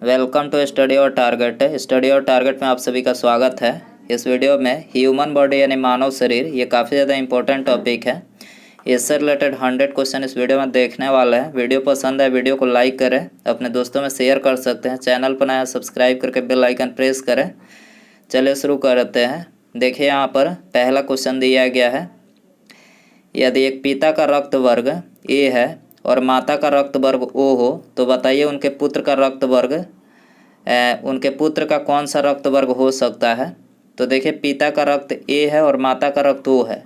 Welcome to study और target. Study और target में आप सभी का स्वागत है। इस वीडियो में ह्यूमन बॉडी यानी मानव शरीर, ये काफ़ी ज़्यादा इंपॉर्टेंट टॉपिक है। इससे रिलेटेड 100 क्वेश्चन इस वीडियो में देखने वाले हैं। वीडियो पसंद है वीडियो को लाइक करें, अपने दोस्तों में शेयर कर सकते हैं। चैनल पर नया सब्सक्राइब करके बेल आइकन प्रेस करें। चलिए शुरू करते हैं। देखिए यहाँ पर पहला क्वेश्चन दिया गया है, यदि एक पिता का रक्त वर्ग ए है और माता का रक्त वर्ग ओ हो तो बताइए उनके पुत्र का कौन सा रक्त वर्ग हो सकता है। तो देखिए पिता का रक्त ए है और माता का रक्त ओ है,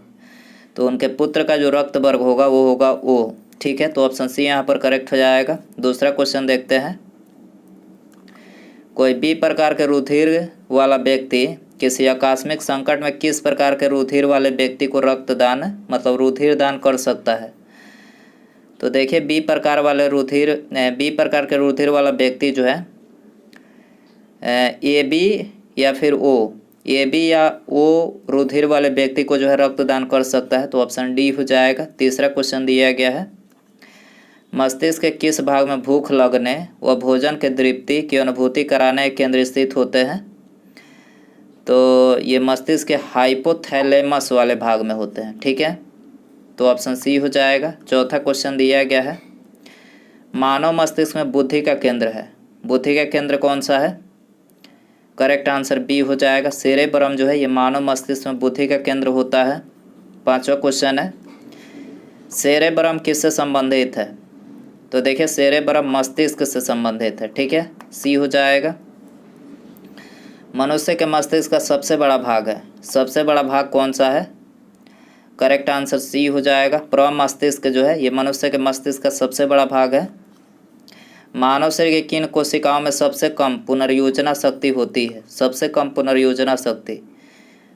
तो उनके पुत्र का जो रक्त वर्ग होगा वो होगा ओ। ठीक है, तो ऑप्शन सी यहाँ पर करेक्ट हो जाएगा। दूसरा क्वेश्चन देखते हैं, कोई बी प्रकार के रुधिर वाला व्यक्ति किसी आकस्मिक संकट में किस प्रकार के रुधिर वाले व्यक्ति को रक्तदान मतलब रुधिर दान कर सकता है। तो देखिए बी प्रकार के रुधिर वाला व्यक्ति जो है ए बी या फिर ओ, ए बी या ओ रुधिर वाले व्यक्ति को जो है रक्तदान कर सकता है, तो ऑप्शन डी हो जाएगा। तीसरा क्वेश्चन दिया गया है, मस्तिष्क के किस भाग में भूख लगने व भोजन के तृप्ति की अनुभूति कराने केंद्र स्थित होते हैं। तो ये मस्तिष्क के हाइपोथैलेमस वाले भाग में होते हैं। ठीक है, तो ऑप्शन सी हो जाएगा। चौथा क्वेश्चन दिया गया है, मानव मस्तिष्क में बुद्धि का केंद्र है, बुद्धि का केंद्र कौन सा है। करेक्ट आंसर बी हो जाएगा। सेरेब्रम जो है ये मानव मस्तिष्क में बुद्धि का केंद्र होता है। पांचवा क्वेश्चन है, सेरेब्रम किससे संबंधित है। तो देखिए सेरेब्रम मस्तिष्क से संबंधित है। ठीक है, सी हो जाएगा। मनुष्य के मस्तिष्क का सबसे बड़ा भाग है, सबसे बड़ा भाग कौन सा है। करेक्ट आंसर सी हो जाएगा। प्रमस्तिष्क जो है ये मनुष्य के मस्तिष्क का सबसे बड़ा भाग है। मानव शरीर की किन कोशिकाओं में सबसे कम पुनर्योजना शक्ति होती है, सबसे कम पुनर्योजना शक्ति।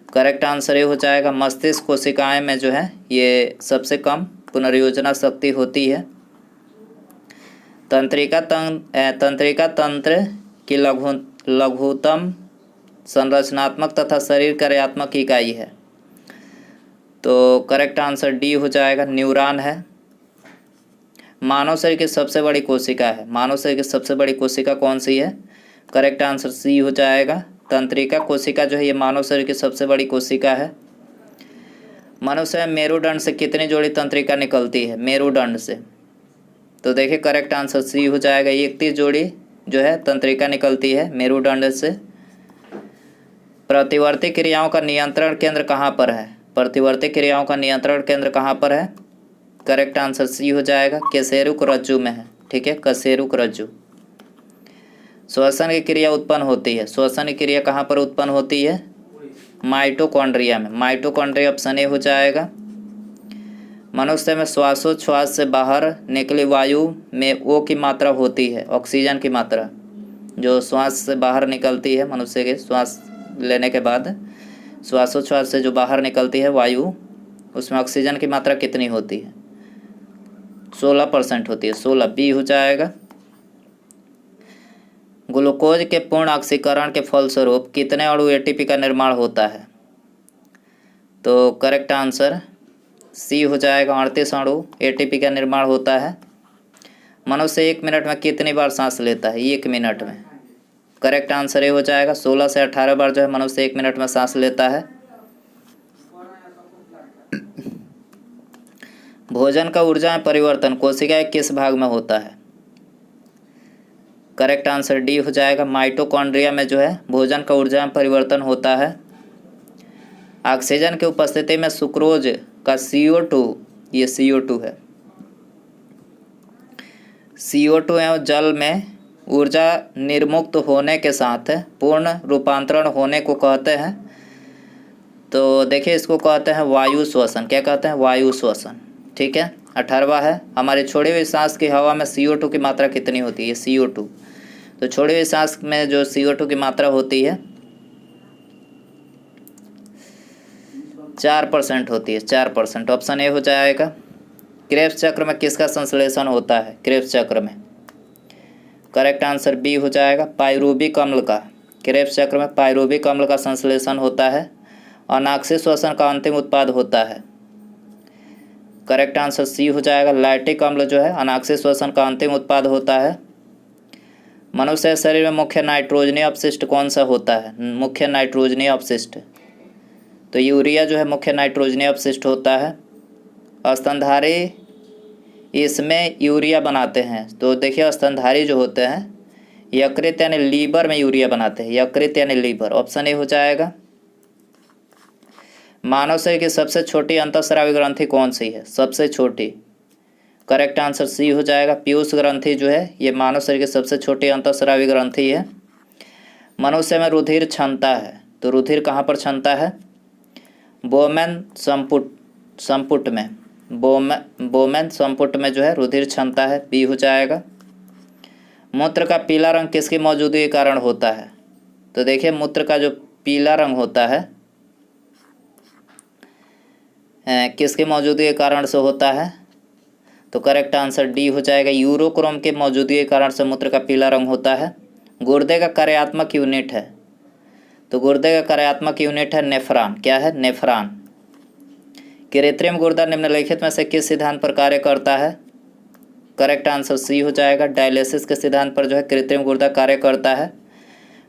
करेक्ट आंसर ये हो जाएगा, मस्तिष्क कोशिकाएं में जो है ये सबसे कम पुनर्योजना शक्ति होती है। तंत्रिका तंत्र की लघुतम संरचनात्मक तथा शरीर कार्यात्मक इकाई है, तो करेक्ट आंसर डी हो जाएगा, न्यूरॉन है। मानव शरीर की सबसे बड़ी कोशिका है, मानव शरीर की सबसे बड़ी कोशिका कौन सी है। करेक्ट आंसर सी हो जाएगा, तंत्रिका कोशिका जो है ये मानव शरीर की सबसे बड़ी कोशिका है। मनुष्य में मेरुदंड से कितनी जोड़ी तंत्रिका निकलती है, मेरुदंड से। तो देखिए करेक्ट आंसर सी हो जाएगा, 31 जोड़ी जो है तंत्रिका निकलती है मेरुदंड से। प्रतिवर्ती क्रियाओं का नियंत्रण केंद्र कहाँ पर है, प्रतिवर्ती क्रियाओं का नियंत्रण केंद्र कहाँ पर है। करेक्ट आंसर सी हो जाएगा, कशेरुक रज्जु में है। ठीक है, कशेरुक रज्जु। श्वसन की क्रिया उत्पन्न होती है, श्वसन की क्रिया कहाँ पर उत्पन्न होती है, माइटोकॉन्ड्रिया में, माइटोकॉन्ड्रिया ऑप्शन ए हो जाएगा। मनुष्य में श्वासोच्छ्वास से बाहर निकली वायु में ओ की मात्रा होती है, ऑक्सीजन की मात्रा जो श्वास से बाहर निकलती है, मनुष्य के श्वास लेने के बाद श्वासोच्छ्वास से जो बाहर निकलती है वायु, उसमें ऑक्सीजन की मात्रा कितनी होती है, 16% होती है, 16 बी हो जाएगा। ग्लूकोज के पूर्ण ऑक्सीकरण के फलस्वरूप कितने अणु एटीपी का निर्माण होता है। तो करेक्ट आंसर सी हो जाएगा, 38 अणु एटीपी का निर्माण होता है। मनुष्य 1 मिनट में कितनी बार सांस लेता है, 1 मिनट में। करेक्ट आंसर ये हो जाएगा, 16 से 18 बार जो है मनुष्य 1 मिनट में सांस लेता है। भोजन का ऊर्जा में परिवर्तन कोशिका के किस भाग में होता है। करेक्ट आंसर डी हो जाएगा, माइटोकॉन्ड्रिया में जो है भोजन का ऊर्जा में परिवर्तन होता है। ऑक्सीजन की उपस्थिति में सुक्रोज का CO2, ये CO2 है, CO2 एवं जल में ऊर्जा निर्मुक्त होने के साथ पूर्ण रूपांतरण होने को कहते हैं। तो देखिए इसको कहते हैं वायु श्वसन। क्या कहते हैं, वायु श्वसन। ठीक है, 18वां है, हमारी छोड़ी हुई सांस की हवा में CO2 की मात्रा कितनी होती है, CO2। तो छोड़ी हुई सांस में जो CO2 की मात्रा होती है 4% होती है, 4%। ऑप्शन ए हो जाएगा। क्रेब्स चक्र में किसका संश्लेषण होता है, क्रेब्स चक्र में। करेक्ट आंसर बी हो जाएगा, पाइरूबिक अम्ल का। क्रेब्स चक्र में पाइरूबिक अम्ल का संश्लेषण होता है। अनाक्षी श्वसन का अंतिम उत्पाद होता है। करेक्ट आंसर सी हो जाएगा, लैक्टिक अम्ल जो है अनाक्षी श्वसन का अंतिम उत्पाद होता है। मनुष्य शरीर में मुख्य नाइट्रोजनीय अपशिष्ट कौन सा होता है? मुख्य नाइट्रोजनीय अपशिष्ट तो यूरिया जो है मुख्य नाइट्रोजनीय अपशिष्ट होता है। स्तनधारी इसमें यूरिया बनाते हैं। तो देखिए स्तनधारी जो होते हैं यकृत यानी लीवर में यूरिया बनाते हैं, यकृत यानी लीवर। ऑप्शन ए हो जाएगा। मानव शरीर की सबसे छोटी अंतःस्रावी ग्रंथि कौन सी है? सबसे छोटी, करेक्ट आंसर सी हो जाएगा। पीयूष ग्रंथि जो है ये मानव शरीर की सबसे छोटी अंतःस्रावी ग्रंथि है। मनुष्य में रुधिर क्षमता है, तो रुधिर कहाँ पर क्षमता है? बोमेन संपुट में, बोमेन संपुट में जो है रुधिर क्षमता है, बी हो जाएगा। मूत्र का पीला रंग किसकी मौजूदगी के कारण होता है? तो देखिए मूत्र का जो पीला रंग होता है किसके मौजूदगी के कारण से होता है? तो करेक्ट आंसर डी हो जाएगा। यूरोक्रोम के मौजूदगी के कारण से मूत्र का पीला रंग होता है। गुर्दे का कार्यात्मक यूनिट है, तो गुर्दे का कार्यात्मक यूनिट है नेफ्रॉन। क्या है? नेफ्रॉन। कृत्रिम गुर्दा निम्नलिखित में से किस सिद्धांत पर कार्य करता है? करेक्ट आंसर सी हो जाएगा। डायलिसिस के सिद्धांत पर जो है कृत्रिम गुर्दा कार्य करता है।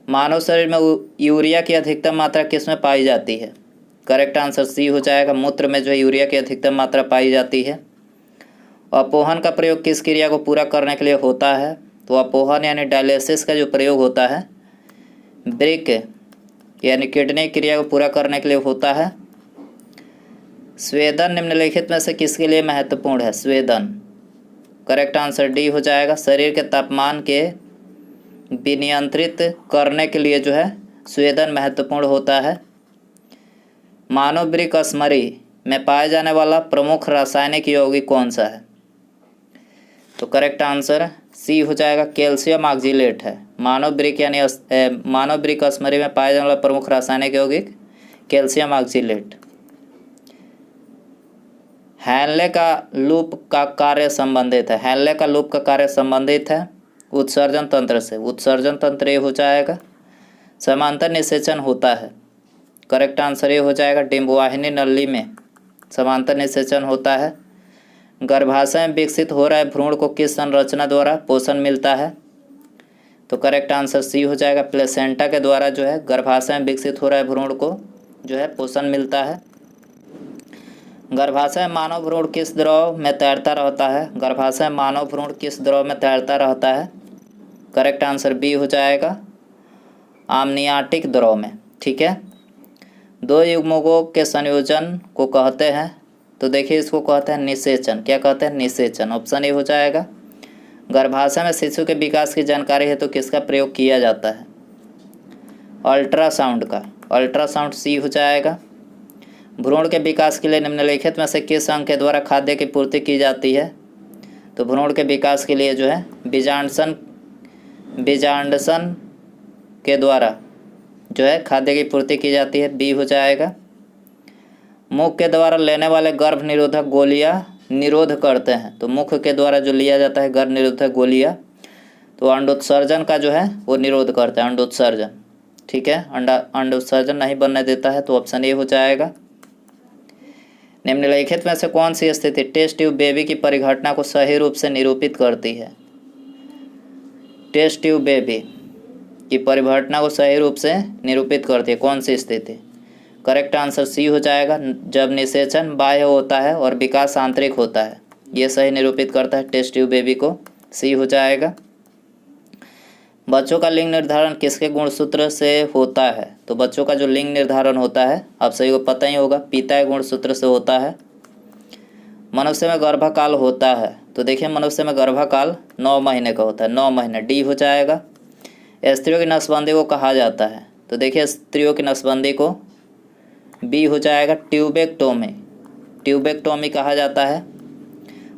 मानव शरीर में यूरिया की अधिकतम मात्रा किस में पाई जाती है? करेक्ट आंसर सी हो जाएगा। मूत्र में जो है यूरिया की अधिकतम मात्रा पाई जाती है। अपोहन का प्रयोग किस क्रिया को पूरा करने के लिए होता है? तो अपोहन यानी डायलिसिस का जो प्रयोग होता है ब्रिक यानी किडनी क्रिया को पूरा करने के लिए होता है। स्वेदन निम्नलिखित में से किसके लिए महत्वपूर्ण है? स्वेदन, करेक्ट आंसर डी हो जाएगा। शरीर के तापमान के विनियंत्रित करने के लिए जो है स्वेदन महत्वपूर्ण होता है। मानव वृक्कस्मरी में पाया जाने वाला प्रमुख रासायनिक यौगिक कौन सा है? तो करेक्ट आंसर सी हो जाएगा। कैल्शियम ऑक्जिलेट है। मानव वृक्कस्मरी में पाया जाने वाला प्रमुख रासायनिक यौगिक कैल्शियम ऑक्जिलेट। हैनले का लूप का कार्य संबंधित है। हैनले का लूप का कार्य संबंधित है उत्सर्जन तंत्र से। उत्सर्जन तंत्र ये हो जाएगा। समांतर निषेचन होता है, करेक्ट आंसर ये हो जाएगा। डिंबवाहिनी नली में समांतर निषेचन होता है। गर्भाशय में विकसित हो रहे भ्रूण को किस संरचना द्वारा पोषण मिलता है? तो करेक्ट आंसर सी हो जाएगा। प्लेसेंटा के द्वारा जो है गर्भाशय में विकसित हो रहे भ्रूण को जो है पोषण मिलता है। गर्भाशय मानव भ्रूण किस द्रव में तैरता रहता है? गर्भाशय मानव भ्रूण किस द्रव में तैरता रहता है? करेक्ट आंसर बी हो जाएगा, आमनियाटिक द्रव में। ठीक है। दो युग्मकों के संयोजन को कहते हैं, तो देखिए इसको कहते हैं निषेचन। क्या कहते हैं? निषेचन। ऑप्शन ए हो जाएगा। गर्भाशय में शिशु के विकास की जानकारी है तो किसका प्रयोग किया जाता है? अल्ट्रासाउंड का। अल्ट्रासाउंड सी हो जाएगा। भ्रूण के विकास के लिए निम्नलिखित में से किस अंग के द्वारा खाद्य की पूर्ति की जाती है? तो भ्रूण के विकास के लिए जो है बीजांडसन के द्वारा जो है खाद्य की पूर्ति की जाती है, बी हो जाएगा। मुख के द्वारा लेने वाले गर्भ निरोधक गोलियां निरोध करते हैं, तो मुख के द्वारा जो लिया जाता है गर्भ निरोधक गोलियां तो अंडोत्सर्जन का जो है वो निरोध करता है, अंडोत्सर्जन। ठीक है, अंडोत्सर्जन नहीं बनने देता है, तो ऑप्शन ए हो जाएगा। निम्नलिखित में से कौन सी स्थिति टेस्ट ट्यूब बेबी की परिघटना को सही रूप से निरूपित करती है? टेस्ट ट्यूब बेबी की परिघटना को सही रूप से निरूपित करती है कौन सी स्थिति? करेक्ट आंसर सी हो जाएगा। जब निषेचन बाह्य होता है और विकास आंतरिक होता है, ये सही निरूपित करता है टेस्ट ट्यूब बेबी को, सी हो जाएगा। बच्चों का लिंग निर्धारण किसके गुणसूत्र से होता है? तो बच्चों का जो लिंग निर्धारण होता है आप सभी को पता ही होगा, पिता के गुणसूत्र से होता है। मनुष्य में गर्भकाल होता है, तो देखिए मनुष्य में गर्भकाल 9 महीने का होता है, 9 महीने, डी हो जाएगा। स्त्रियों की नसबंदी को कहा जाता है, तो देखिए स्त्रियों की नसबंदी को बी हो जाएगा, ट्यूबेक्टोमी। ट्यूबेक्टोमी कहा जाता है।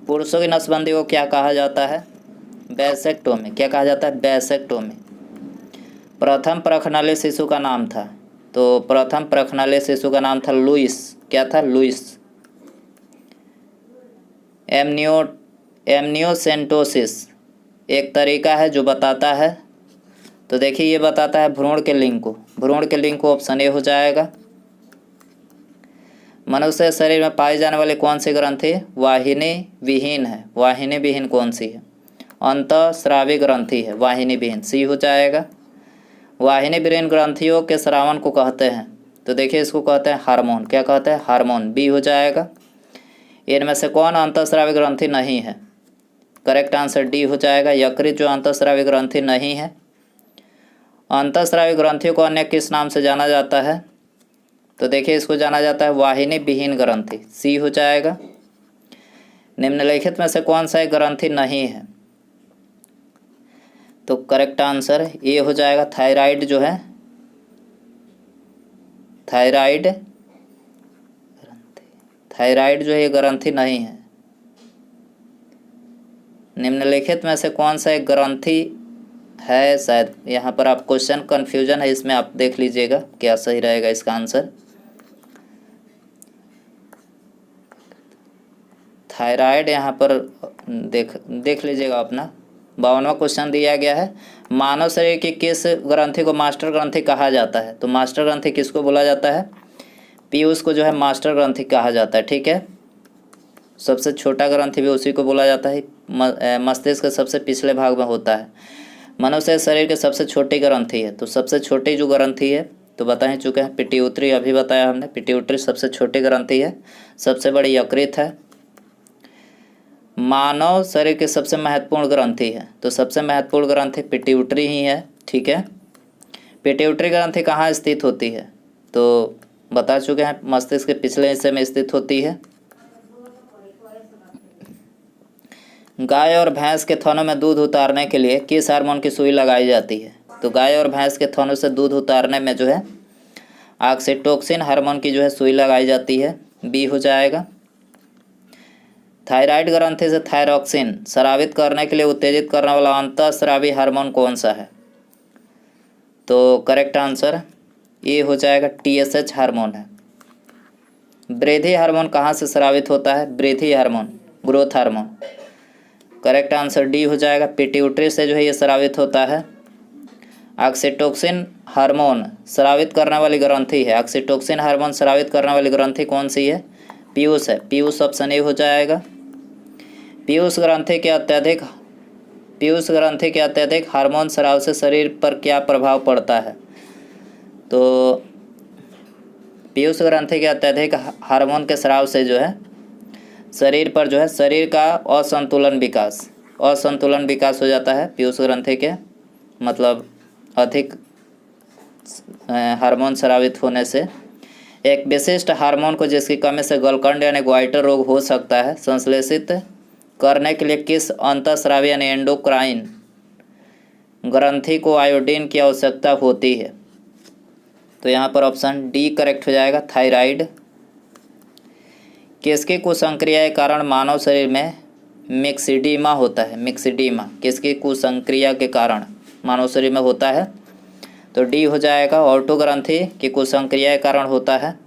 पुरुषों की नसबंदी को क्या कहा जाता है? बैसेक्टोमी। क्या कहा जाता है? बैसेक्टोमी। प्रथम प्रखनालीय शिशु का नाम था, तो प्रथम प्रखनालीय शिशु का नाम था लुइस। क्या था? लुइस। एमनियोसेंटोसिस एक तरीका है जो बताता है, तो देखिए ये बताता है भ्रूण के लिंग को। भ्रूण के लिंग को ऑप्शन ए हो जाएगा। मनुष्य शरीर में पाई जाने वाली कौन सी ग्रंथि वाहिनी विहीन है? वाहिनी विहीन कौन सी है? अंतःस्रावी ग्रंथि है, वाहिनी विहीन, सी हो जाएगा। वाहिनी विहीन ग्रंथियों के स्रावन को कहते हैं, तो देखिए इसको कहते हैं हार्मोन। क्या कहते हैं? हार्मोन, बी हो जाएगा। इनमें से कौन अंतःस्रावी ग्रंथि नहीं है? करेक्ट आंसर डी हो जाएगा, यकृत जो अंतःस्रावी ग्रंथि नहीं है। अंतःस्रावी ग्रंथियों को अन्य किस नाम से जाना जाता है? तो देखिए इसको जाना जाता है वाहिनी विहीन ग्रंथि, सी हो जाएगा। निम्नलिखित में से कौन सा एक ग्रंथि नहीं है? तो करेक्ट आंसर ए हो जाएगा, थायराइड जो है, थायराइड जो है ये ग्रंथि नहीं है। निम्नलिखित में से कौन सा एक ग्रंथि है? शायद यहाँ पर आप क्वेश्चन कन्फ्यूजन है, इसमें आप देख लीजिएगा क्या सही रहेगा इसका आंसर। थायराइड यहाँ पर देख लीजिएगा अपना 52वां क्वेश्चन दिया गया है। मानव शरीर की किस ग्रंथि को मास्टर ग्रंथि कहा जाता है? तो मास्टर ग्रंथि किसको बोला जाता है? पीयूष को जो है मास्टर ग्रंथि कहा जाता है, ठीक है। सबसे छोटा ग्रंथि भी उसी को बोला जाता है, मस्तिष्क के सबसे पिछले भाग में होता है। मनुष्य शरीर के सबसे छोटी ग्रंथि है, तो सबसे छोटी जो ग्रंथि है तो बता ही चुके हैं, पिट्यूटरी, अभी बताया हमने, पिट्यूटरी सबसे छोटी ग्रंथि है। सबसे बड़ी यकृत है। मानव शरीर की सबसे महत्वपूर्ण ग्रंथि है, तो सबसे महत्वपूर्ण ग्रंथि पिट्यूटरी ही है, ठीक है। पिट्यूटरी ग्रंथि कहाँ स्थित होती है? तो बता चुके हैं, मस्तिष्क के पिछले हिस्से में स्थित होती है। गाय और भैंस के थनों में दूध उतारने के लिए किस हार्मोन की सुई लगाई जाती है? तो गाय और भैंस के थनों से दूध उतारने में जो है ऑक्सीटोसिन हार्मोन की जो है सुई लगाई जाती है, बी हो जाएगा। थायराइड ग्रंथि से थायरॉक्सिन स्रावित करने के लिए उत्तेजित करने वाला अंतःस्रावी हार्मोन कौन सा है? तो करेक्ट आंसर ये हो जाएगा, TSH हार्मोन है। वृद्धि हार्मोन कहाँ से स्रावित होता है? वृद्धि hormone, growth hormone. Correct answer D हो जाएगा, पिट्यूटरी से जो है ये स्रावित होता है। ऑक्सीटोसिन हार्मोन स्रावित करने वाली ग्रंथि है, ऑक्सीटोसिन हार्मोन स्रावित करने वाली ग्रंथि कौन सी है? पीयूष है, पीयूष ऑप्शन ए हो जाएगा। पीयूष ग्रंथि के अत्यधिक हार्मोन स्राव से शरीर पर क्या प्रभाव पड़ता है? तो पीयूष ग्रंथि के अत्यधिक हार्मोन के स्राव से जो है शरीर पर जो है शरीर का असंतुलन विकास हो जाता है। पीयूष ग्रंथि के मतलब अधिक हार्मोन स्रावित होने से एक विशिष्ट हार्मोन को जिसकी कमी से गलकंड यानी ग्वाइटर रोग हो सकता है, संश्लेषित करने के लिए किस अंतःस्रावी यानी एंडोक्राइन ग्रंथि को आयोडीन की आवश्यकता होती है? तो यहाँ पर ऑप्शन डी करेक्ट हो जाएगा, थायराइड। किसकी कुसंक्रिया के कारण मानव शरीर में मिक्सिडीमा होता है? मिक्सिडीमा किसकी कुसंक्रिया के कारण मानव शरीर में होता है? तो डी हो जाएगा, ऑर्टो ग्रंथि की कुसंक्रिया के कारण होता है।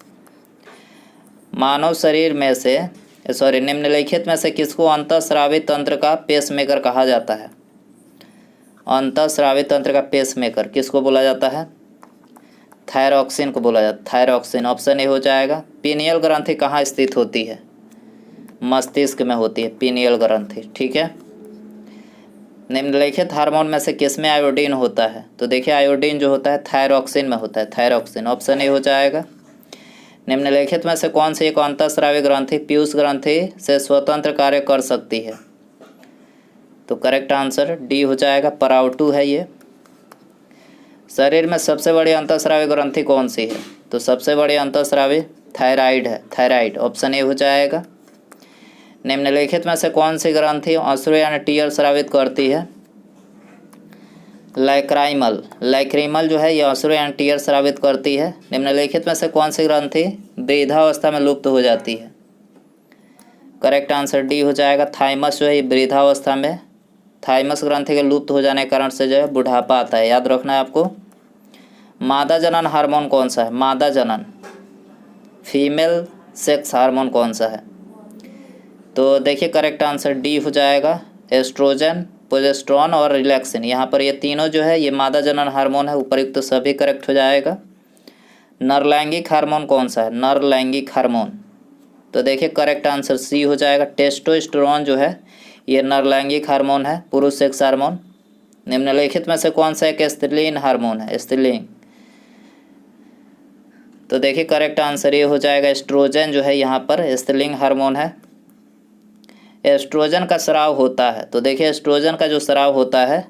मानव शरीर में से निम्नलिखित में से किसको अंतःस्रावी तंत्र का पेसमेकर कहा जाता है? अंतःस्रावी तंत्र का पेसमेकर किसको बोला जाता है? थायरॉक्सिन को बोला जाता है, थायरॉक्सिन ऑप्शन ए हो जाएगा। पीनियल ग्रंथि कहाँ स्थित होती है? मस्तिष्क में होती है पीनियल ग्रंथि, ठीक है। निम्नलिखित हार्मोन में से किसमें आयोडीन होता है? तो देखिए आयोडीन जो होता है थायरॉक्सिन में होता है, थायरॉक्सिन ऑप्शन ए हो जाएगा। निम्नलिखित में से कौन सी एक अंतःस्रावी ग्रंथि पीयूष ग्रंथि से स्वतंत्र कार्य कर सकती है? तो करेक्ट आंसर डी हो जाएगा, पराउटू है ये। शरीर में सबसे बड़ी अंतःस्रावी ग्रंथि कौन सी है? तो सबसे बड़ी अंतःस्रावी थायराइड है, थायराइड ऑप्शन ए हो जाएगा। निम्नलिखित में से कौन सी ग्रंथि अश्रु यानी टीयर स्रावित करती है? लैक्रिमल जो है ये अश्रु यानी टीयर स्रावित करती है। निम्नलिखित में से कौन सी ग्रंथि वृद्धावस्था में लुप्त हो जाती है? करेक्ट आंसर डी हो जाएगा, थाइमस जो है ये वृद्धावस्था में, थाइमस ग्रंथि के लुप्त हो जाने के कारण से जो है बुढ़ापा आता है, याद रखना है आपको। मादा जनन हार्मोन कौन सा है? मादा जनन फीमेल सेक्स हार्मोन कौन सा है? तो देखिए करेक्ट आंसर डी हो जाएगा, एस्ट्रोजन, प्रोजेस्टेरोन और रिलैक्सिन। यहाँ पर ये तीनों जो है ये मादा जनन हार्मोन है, उपयुक्त तो सभी करेक्ट हो जाएगा। नरलैंगिक हार्मोन कौन सा है? नरलैंगिक हार्मोन, तो देखिए करेक्ट आंसर सी हो जाएगा, टेस्टोस्टेरोन जो है ये नरलैंगिक हार्मोन है, पुरुष सेक्स हार्मोन। निम्नलिखित में से कौन सा एक स्त्रीलिंग हार्मोन है? स्त्रीलिंग। तो देखिए करेक्ट आंसर ये हो जाएगा एस्ट्रोजन जो है यहाँ पर स्त्रीलिंग हार्मोन है। एस्ट्रोजन का स्राव होता है, तो देखिए एस्ट्रोजन का जो स्राव होता है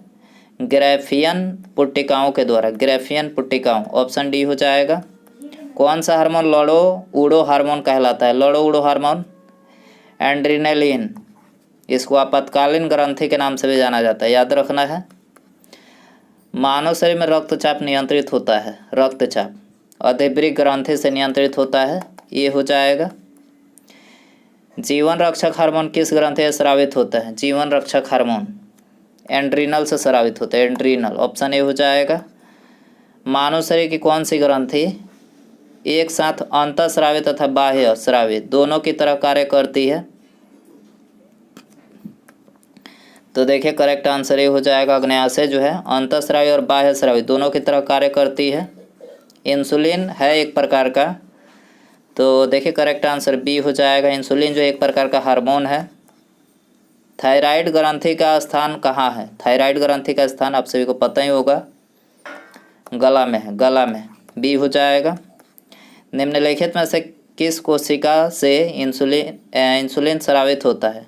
ग्रैफियन पुट्टिकाओं के द्वारा, ग्रैफियन पुट्टिकाओं, ऑप्शन डी हो जाएगा। कौन सा हार्मोन लड़ो उड़ो हार्मोन कहलाता है? लड़ो उड़ो हार्मोन एड्रेनालिन, इसको आपातकालीन ग्रंथि के नाम से भी जाना जाता है, याद रखना है। मानव शरीर में रक्तचाप नियंत्रित होता है, रक्तचाप अधिवृक्क ग्रंथि से नियंत्रित होता है, ये हो जाएगा। जीवन रक्षक हार्मोन किस ग्रंथि से स्रावित होता है? जीवन रक्षक हार्मोन एड्रीनल से स्रावित होता है, एड्रीनल, ऑप्शन ए हो जाएगा। मानव शरीर की कौन सी ग्रंथि एक साथ अंतःस्रावित तथा बाह्य स्रावित दोनों की तरह कार्य करती है? तो देखिए करेक्ट आंसर ये हो जाएगा अग्न्याशय जो है अंतःस्रावी और बाह्य स्रावी दोनों की तरह कार्य करती है। इंसुलिन है एक प्रकार का, तो देखिए करेक्ट आंसर बी हो जाएगा। इंसुलिन जो एक प्रकार का हार्मोन है। थायराइड ग्रंथि का स्थान कहाँ है? थायराइड ग्रंथि का स्थान आप सभी को पता ही होगा, गला में है, गला में, बी हो जाएगा। निम्नलिखित में से किस कोशिका से इंसुलिन स्रावित होता है?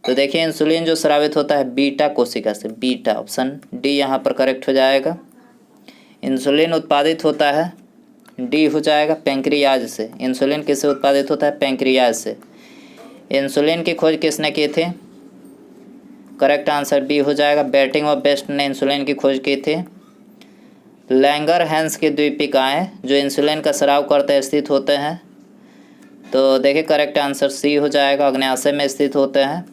तो देखिए इंसुलिन जो स्रावित होता है बीटा कोशिका से, बीटा, ऑप्शन डी यहाँ पर करेक्ट हो जाएगा। इंसुलिन उत्पादित होता है, डी हो जाएगा, पैंक्रियाज से। इंसुलिन किससे उत्पादित होता है? पैंक्रियाज से। इंसुलिन की खोज किसने की थी? करेक्ट आंसर बी हो जाएगा, बैटिंग और बेस्ट ने इंसुलिन की खोज की थी। लैंगरहैंस की द्वीपिकाएँ जो इंसुलिन का स्राव करते स्थित होते हैं, तो देखिए करेक्ट आंसर सी हो जाएगा, अग्न्याशय में स्थित होते हैं।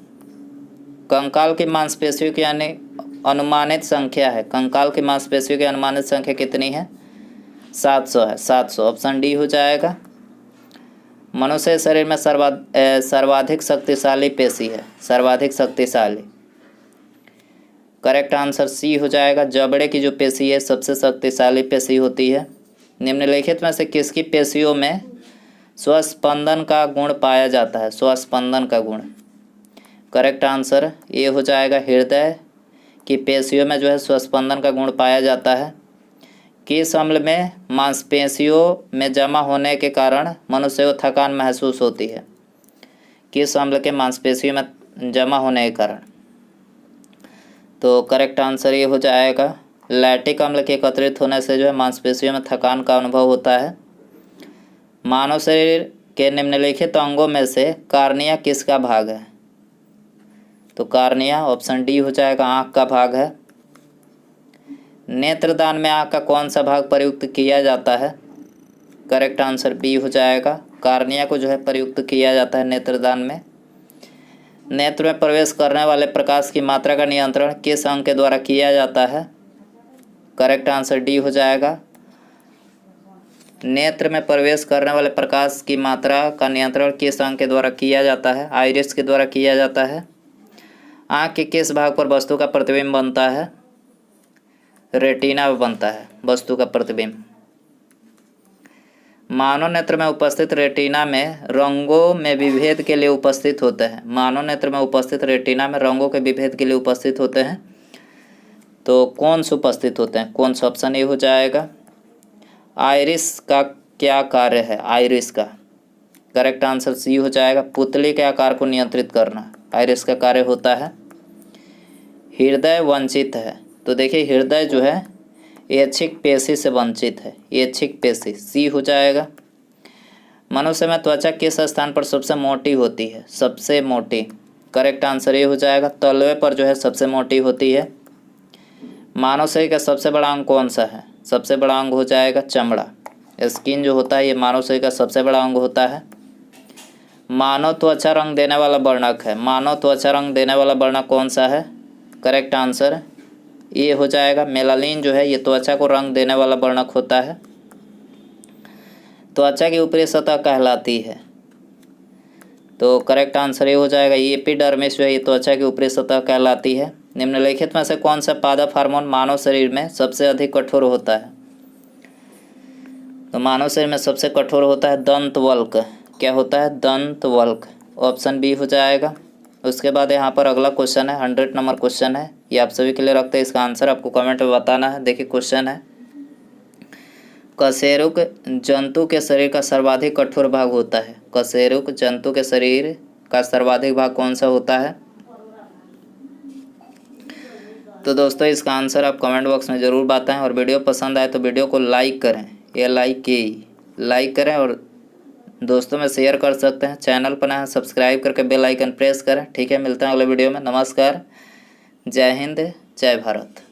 कंकाल की मांसपेशियों की यानी अनुमानित संख्या है, कंकाल की मांसपेशियों की अनुमानित संख्या कितनी है? 700 है, 700, ऑप्शन डी हो जाएगा। मनुष्य शरीर में सर्वाधिक शक्तिशाली पेशी है, सर्वाधिक शक्तिशाली, करेक्ट आंसर सी हो जाएगा। जबड़े की जो पेशी है सबसे शक्तिशाली पेशी होती है। निम्नलिखित में से किसकी पेशियों में स्वस्पंदन का गुण पाया जाता है? स्वस्पंदन का गुण, करेक्ट आंसर ये हो जाएगा, हृदय की पेशियों में जो है स्वस्पंदन का गुण पाया जाता है। किस अम्ल में मांसपेशियों में जमा होने के कारण मनुष्य को थकान महसूस होती है? किस अम्ल के मांसपेशियों में जमा होने के कारण? तो करेक्ट आंसर ये हो जाएगा, लैक्टिक अम्ल के एकत्रित होने से जो है मांसपेशियों में थकान का अनुभव होता है। मानव शरीर के निम्नलिखित अंगों में से कार्निया किसका भाग है? तो कार्निया ऑप्शन डी हो जाएगा, आँख का भाग है। नेत्रदान में आँख का कौन सा भाग प्रयुक्त किया जाता है? करेक्ट आंसर बी हो जाएगा, कार्निया को जो है प्रयुक्त किया जाता है नेत्रदान में। नेत्र में प्रवेश करने वाले प्रकाश की मात्रा का नियंत्रण किस अंग के द्वारा किया जाता है? करेक्ट आंसर डी हो जाएगा। नेत्र में प्रवेश करने वाले प्रकाश की मात्रा का नियंत्रण किस अंग के द्वारा किया जाता है? आइरिस के द्वारा किया जाता है। आँख के किस भाग पर वस्तु का प्रतिबिंब बनता है? रेटिना में बनता है वस्तु का प्रतिबिंब। मानव नेत्र में उपस्थित रेटिना में रंगों में विभेद के लिए उपस्थित होते हैं। मानव नेत्र में उपस्थित रेटिना में रंगों के विभेद के लिए उपस्थित होते हैं, तो कौन से उपस्थित होते हैं? कौन सा? ऑप्शन ए हो जाएगा। आइरिस का क्या कार्य है? आइरिस का, करेक्ट आंसर सी हो जाएगा, पुतली के आकार को नियंत्रित करना आइरिस का कार्य होता है। हृदय वंचित है, तो देखिए हृदय जो है ऐच्छिक पेशी से वंचित है, ऐच्छिक पेशी, सी हो जाएगा। मनुष्य में त्वचा किस स्थान पर सबसे मोटी होती है? सबसे मोटी, करेक्ट आंसर ये हो जाएगा, तलवे पर जो है सबसे मोटी होती है। मानव शरीर का सबसे बड़ा अंग कौन सा है? सबसे बड़ा अंग हो जाएगा चमड़ा, स्किन जो होता है ये मानव शरीर का सबसे बड़ा अंग होता है। मानव त्वचा रंग देने वाला वर्णक है, मानव त्वचा रंग देने वाला वर्णक कौन सा है? करेक्ट आंसर ये हो जाएगा, मेलानिन जो है ये त्वचा को रंग देने वाला वर्णक होता है। त्वचा की ऊपरी सतह कहलाती है, तो करेक्ट आंसर ये हो जाएगा, एपिडर्मिस जो है ये त्वचा की ऊपरी सतह कहलाती है। निम्नलिखित में से कौन सा पादप हार्मोन मानव शरीर में सबसे अधिक कठोर होता है? तो मानव शरीर में सबसे कठोर होता है दंतवल्क। क्या होता है? दंतवल्क, ऑप्शन बी हो जाएगा। उसके बाद यहाँ पर अगला क्वेश्चन है, 100 नंबर क्वेश्चन है, ये आप सभी के लिए रखते हैं। इसका आंसर आपको कमेंट में बताना है। देखिए क्वेश्चन है, कशेरुक जंतु के शरीर का सर्वाधिक कठोर भाग होता है। कशेरुक जंतु के शरीर का सर्वाधिक भाग कौन सा होता है? तो दोस्तों इसका आंसर आप कमेंट बॉक्स में ज़रूर बताएं, और वीडियो पसंद आए तो वीडियो को लाइक करें, लाइक करें, और दोस्तों में शेयर कर सकते हैं। चैनल पर नया सब्सक्राइब करके बेल आइकन प्रेस करें। ठीक है, मिलते हैं अगले वीडियो में। नमस्कार, जय हिंद, जय भारत।